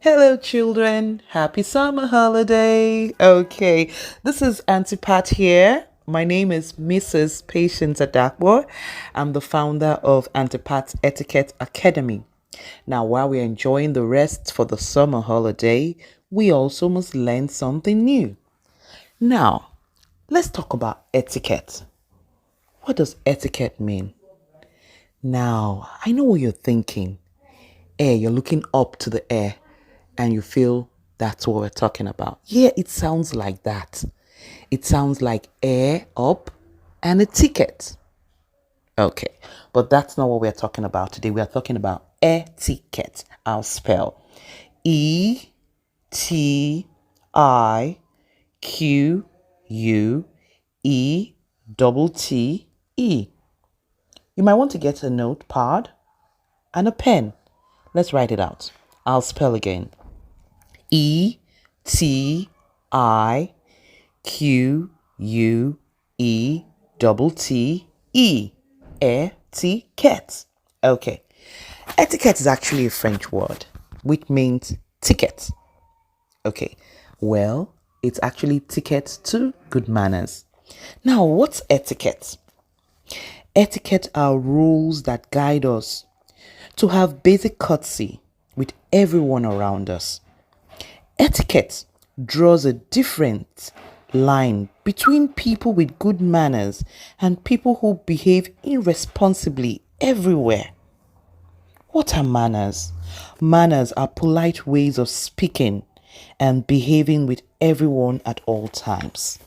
Hello, children. Happy summer holiday. Okay, this is Aunty Pat here. My name is Mrs. Patience Adakwa. I'm the founder of Aunty Pat's Etiquette Academy. Now, while we're enjoying the rest for the summer holiday, we also must learn something new. Now, let's talk about etiquette. What does etiquette mean? Now, I know what you're thinking. You're looking up to the air and you feel that's what we're talking about. Yeah, it sounds like that. It sounds like air up and a ticket. Okay, but that's not what we're talking about today. We are talking about etiquette. I'll spell Etiquette. You might want to get a notepad and a pen. Let's write it out. I'll spell again. Etiquette. Etiquette. Okay. Etiquette is actually a French word which means ticket. Okay. Well, it's actually ticket to good manners. Now, what's etiquette? Etiquette are rules that guide us to have basic courtesy with everyone around us. Etiquette draws a different line between people with good manners and people who behave irresponsibly everywhere. What are manners? Manners are polite ways of speaking and behaving with everyone at all times.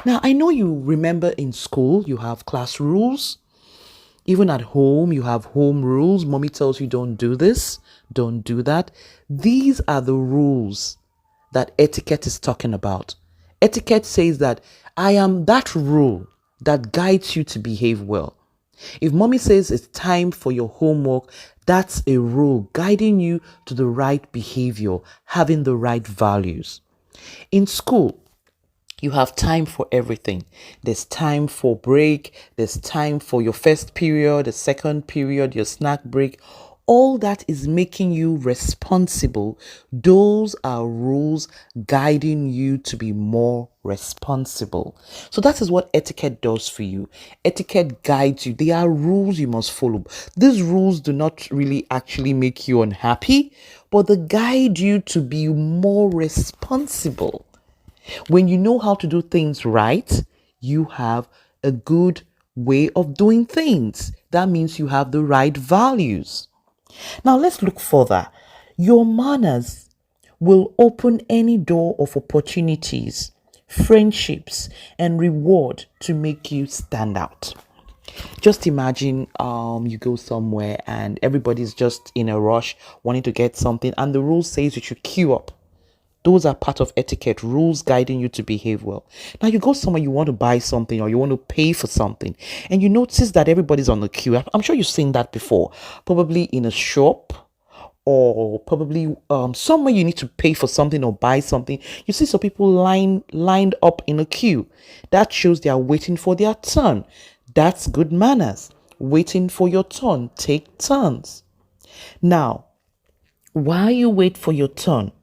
Now, I know you remember in school you have class rules. Even at home, you have home rules. Mommy tells you don't do this, don't do that. These are the rules that etiquette is talking about. Etiquette says that I am that rule that guides you to behave well. If mommy says it's time for your homework, that's a rule guiding you to the right behavior, having the right values. In school, you have time for everything. There's time for break. There's time for your first period, the second period, your snack break. All that is making you responsible. Those are rules guiding you to be more responsible. So that is what etiquette does for you. Etiquette guides you. They are rules you must follow. These rules do not really actually make you unhappy, but they guide you to be more responsible. When you know how to do things right, you have a good way of doing things. That means you have the right values. Now let's look further. Your manners will open any door of opportunities, friendships, and reward to make you stand out. Just imagine you go somewhere and everybody's just in a rush wanting to get something and the rule says you should queue up. Those are part of etiquette, rules guiding you to behave well. Now you go somewhere, you want to buy something or you want to pay for something, and you notice that everybody's on the queue. I'm sure you've seen that before, probably in a shop or probably somewhere you need to pay for something or buy something. You see some people lined up in a queue. That shows they are waiting for their turn. That's good manners. Waiting for your turn. Take turns. Now, while you wait for your turn,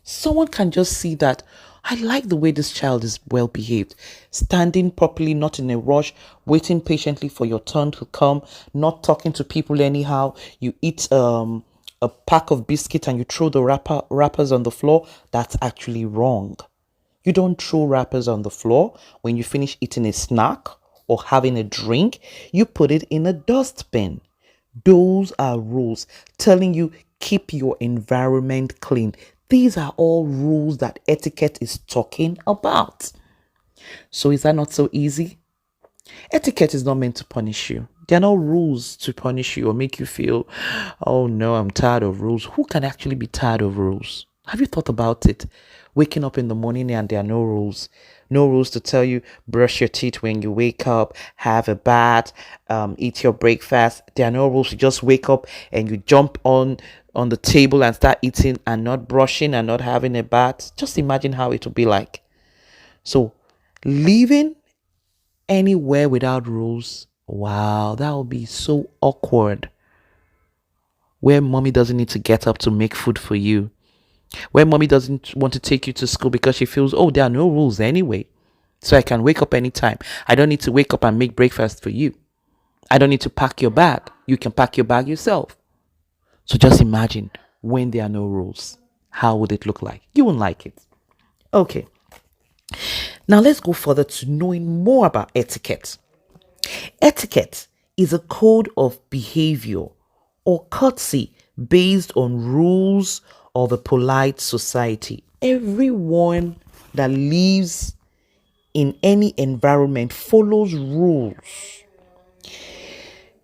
someone can just see that I like the way this child is well behaved, standing properly, not in a rush, waiting patiently for your turn to come, not talking to people anyhow. You eat a pack of biscuit and you throw the wrappers on the floor. That's actually wrong. You don't throw wrappers on the floor when you finish eating a snack or having a drink. You put it in a dustbin. Those are rules telling you keep your environment clean. These are all rules that etiquette is talking about. So is that not so easy? Etiquette is not meant to punish you. There are no rules to punish you or make you feel, oh no, I'm tired of rules. Who can actually be tired of rules? Have you thought about it? Waking up in the morning and there are no rules. No rules to tell you brush your teeth when you wake up, have a bath, eat your breakfast. There are no rules. You just wake up and you jump on the table and start eating and not brushing and not having a bath. Just imagine how it would be like. So living anywhere without rules, wow, that would be so awkward. Where mommy doesn't need to get up to make food for you. When mommy doesn't want to take you to school because she feels, oh, there are no rules anyway. So I can wake up anytime. I don't need to wake up and make breakfast for you. I don't need to pack your bag. You can pack your bag yourself. So just imagine when there are no rules. How would it look like? You won't like it. Okay. Now let's go further to knowing more about etiquette. Etiquette is a code of behavior or courtesy based on rules of a polite society. Everyone that lives in any environment follows rules.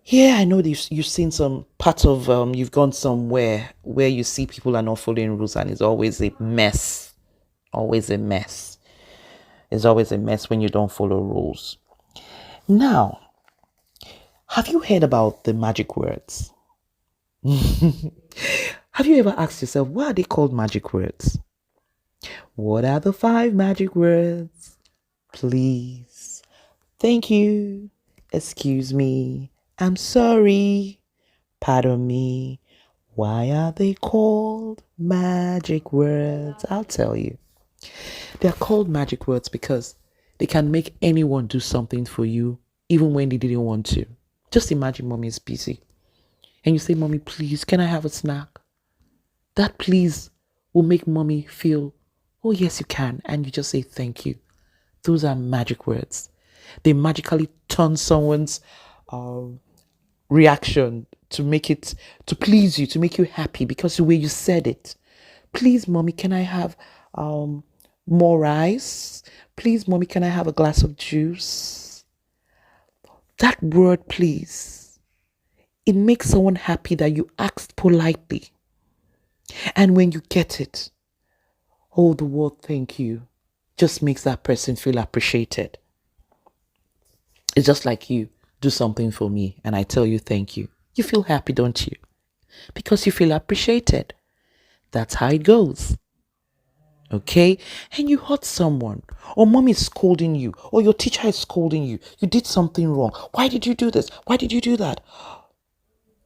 Yeah, I know you've seen some part of, you've gone somewhere where you see people are not following rules and it's always a mess. Always a mess. It's always a mess when you don't follow rules. Now, have you heard about the magic words? Have you ever asked yourself, why are they called magic words? What are the 5 magic words? Please. Thank you. Excuse me. I'm sorry. Pardon me. Why are they called magic words? I'll tell you. They're called magic words because they can make anyone do something for you, even when they didn't want to. Just imagine mommy is busy. And you say, mommy, please, can I have a snack? That please will make mommy feel, oh, yes, you can. And you just say, thank you. Those are magic words. They magically turn someone's reaction to please you, to make you happy because the way you said it. Please, mommy, can I have more rice? Please, mommy, can I have a glass of juice? That word, please, it makes someone happy that you asked politely. And when you get it, oh, the word thank you just makes that person feel appreciated. It's just like you do something for me and I tell you thank you. You feel happy, don't you? Because you feel appreciated. That's how it goes. Okay? And you hurt someone, or mommy is scolding you, or your teacher is scolding you. You did something wrong. Why did you do this? Why did you do that?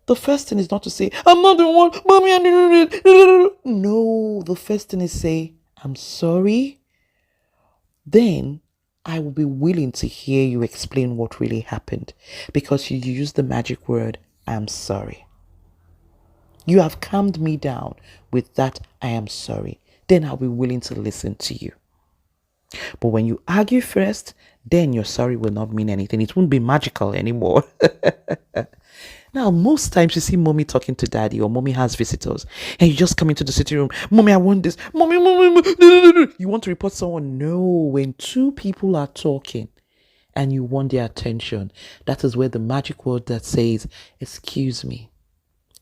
The first thing is not to say, I'm not the one, mommy, I did it. No, the first thing is say, I'm sorry. Then I will be willing to hear you explain what really happened because you used the magic word, I'm sorry. You have calmed me down with that, I am sorry. Then I'll be willing to listen to you. But when you argue first, then your sorry will not mean anything. It won't be magical anymore. Now, most times you see mommy talking to daddy or mommy has visitors and you just come into the sitting room. Mommy, I want this. Mommy. You want to report someone? No, when 2 people are talking and you want their attention, that is where the magic word that says, excuse me,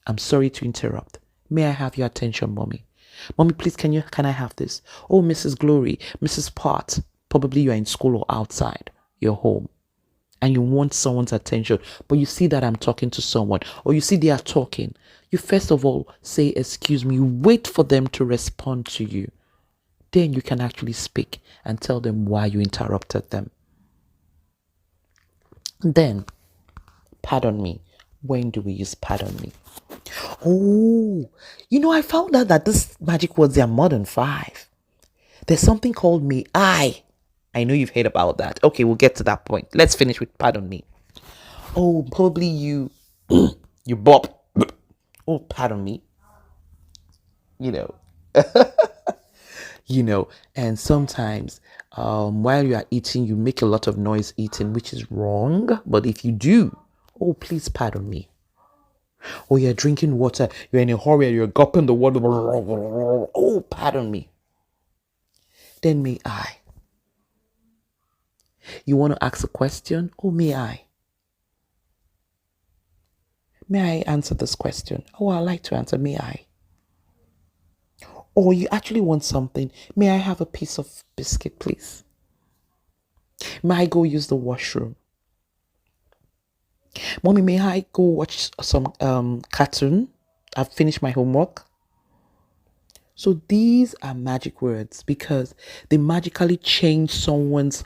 I'm sorry to interrupt. May I have your attention, mommy? Mommy, please, can I have this? Oh, Mrs. Glory, Mrs. Pot. Probably you are in school or outside your home and you want someone's attention, but you see that I'm talking to someone or you see they are talking. You first of all say, excuse me, wait for them to respond to you. Then you can actually speak and tell them why you interrupted them. Then, pardon me. When do we use pardon me? Oh, I found out that this magic words, they are more than 5. There's something called me. I know you've heard about that. Okay, we'll get to that point. Let's finish with pardon me. Oh, probably you, you bop. Oh, pardon me. And sometimes while you are eating, you make a lot of noise eating, which is wrong. But if you do, oh, please pardon me. Or you're drinking water, you're in a hurry, you're gulping the water. Oh, pardon me. Then may I. You want to ask a question? Oh, may I? May I answer this question? Oh, I'd like to answer. May I? Or you actually want something? May I have a piece of biscuit, please? May I go use the washroom? Mommy, may I go watch some cartoon? I've finished my homework. So these are magic words because they magically change someone's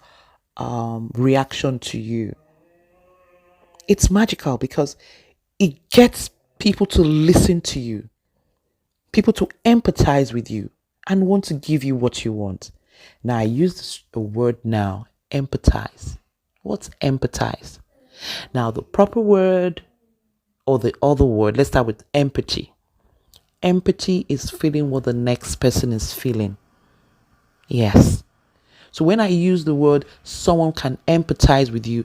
reaction to you. It's magical because it gets people to listen to you, people to empathize with you. and want to give you what you want. Now, I use a word now, empathize. What's empathize? Now, the proper word or the other word, let's start with empathy. Empathy is feeling what the next person is feeling. Yes. So when I use the word someone can empathize with you,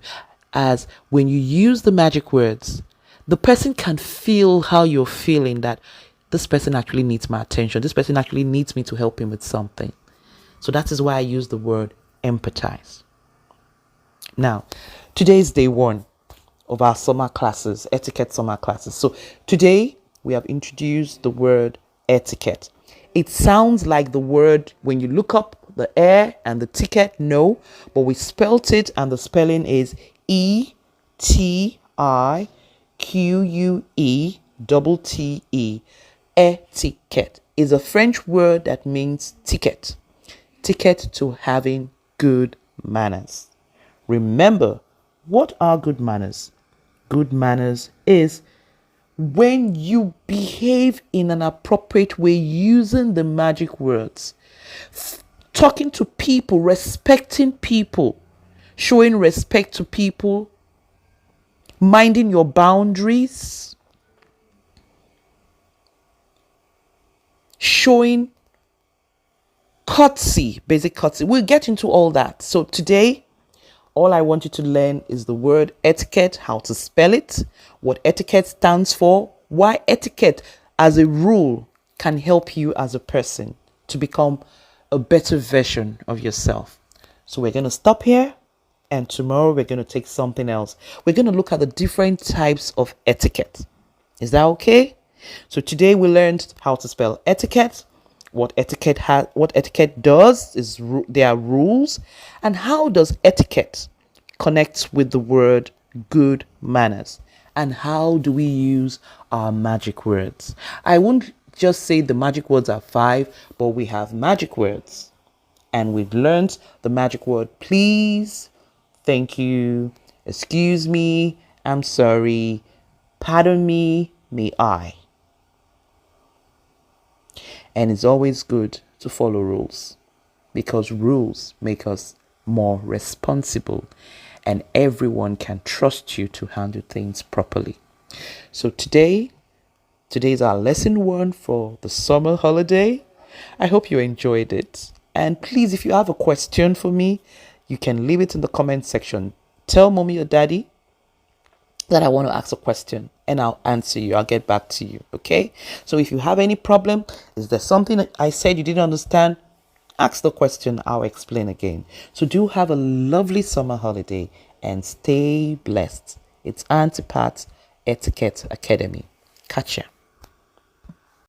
as when you use the magic words, the person can feel how you're feeling, that this person actually needs my attention. This person actually needs me to help him with something. So that is why I use the word empathize. Now, today is day 1 of our summer classes, etiquette summer classes. So today we have introduced the word etiquette. It sounds like the word when you look up the air and the ticket, no, but we spelt it and the spelling is Etiquette, etiquette is a French word that means ticket. Ticket to having good manners. Remember, what are good manners? Good manners is when you behave in an appropriate way using the magic words. Talking to people, respecting people, showing respect to people, minding your boundaries, showing courtesy, basic courtesy. We'll get into all that. So today, all I want you to learn is the word etiquette, how to spell it, what etiquette stands for, why etiquette as a rule can help you as a person to become a better version of yourself. So we're going to stop here, and tomorrow we're going to take something else. We're going to look at the different types of etiquette. Is that okay? So today we learned how to spell etiquette, what etiquette does is there are rules, and how does etiquette connect with the word good manners, and how do we use our magic words. I won't just say the magic words are 5, but we have magic words, and we've learned the magic word please, thank you, excuse me, I'm sorry, pardon me, may I. And it's always good to follow rules, because rules make us more responsible and everyone can trust you to handle things properly. So today is our lesson 1 for the summer holiday. I hope you enjoyed it. And please, if you have a question for me, you can leave it in the comment section. Tell mommy or daddy that I want to ask a question and I'll answer you. I'll get back to you. Okay. So if you have any problem, is there something that I said you didn't understand? Ask the question. I'll explain again. So do have a lovely summer holiday and stay blessed. It's Aunty Pat's Etiquette Academy. Catch ya.